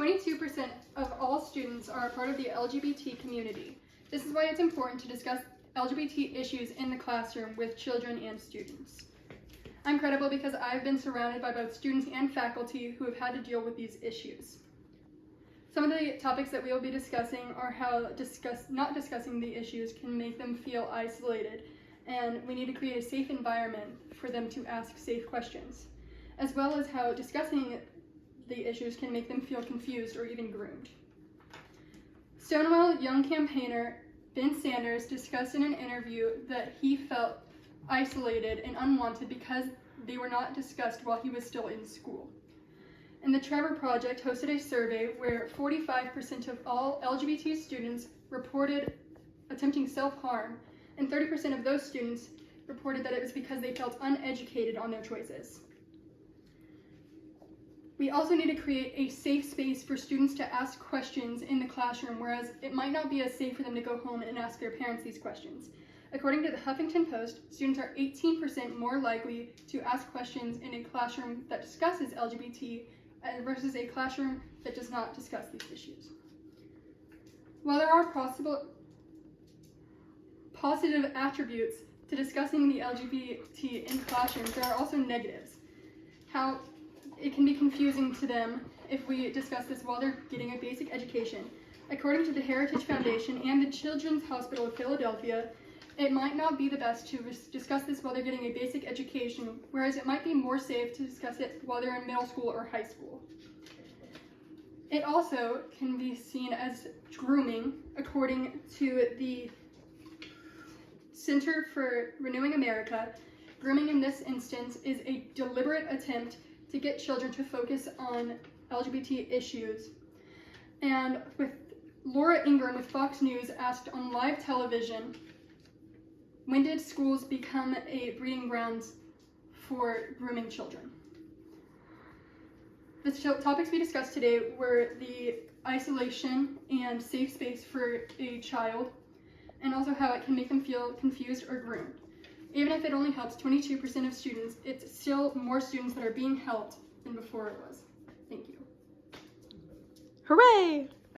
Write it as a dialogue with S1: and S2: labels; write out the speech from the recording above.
S1: 22% of all students are a part of the LGBT community. This is why it's important to discuss LGBT issues in the classroom with children and students. I'm credible because I've been surrounded by both students and faculty who have had to deal with these issues. Some of the topics that we will be discussing are how not discussing the issues can make them feel isolated, and we need to create a safe environment for them to ask safe questions, as well as how discussing the issues can make them feel confused or even groomed. Stonewall Young campaigner Ben Sanders discussed in an interview that he felt isolated and unwanted because they were not discussed while he was still in school. And the Trevor Project hosted a survey where 45% of all LGBT students reported attempting self-harm, and 30% of those students reported that it was because they felt uneducated on their choices. We also need to create a safe space for students to ask questions in the classroom, whereas it might not be as safe for them to go home and ask their parents these questions. According to the Huffington Post, students are 18% more likely to ask questions in a classroom that discusses LGBT versus a classroom that does not discuss these issues. While there are positive attributes to discussing the LGBT in classrooms, there are also negatives. How it can be confusing to them if we discuss this while they're getting a basic education. According to the Heritage Foundation and the Children's Hospital of Philadelphia, it might not be the best to discuss this while they're getting a basic education, whereas it might be more safe to discuss it while they're in middle school or high school. It also can be seen as grooming, according to the Center for Renewing America. Grooming in this instance is a deliberate attempt to get children to focus on LGBT issues. And with Laura Ingraham with Fox News asked on live television, when did schools become a breeding grounds for grooming children? The topics we discussed today were the isolation and safe space for a child, and also how it can make them feel confused or groomed. Even if it only helps 22% of students, it's still more students that are being helped than before it was. Thank you.
S2: Hooray!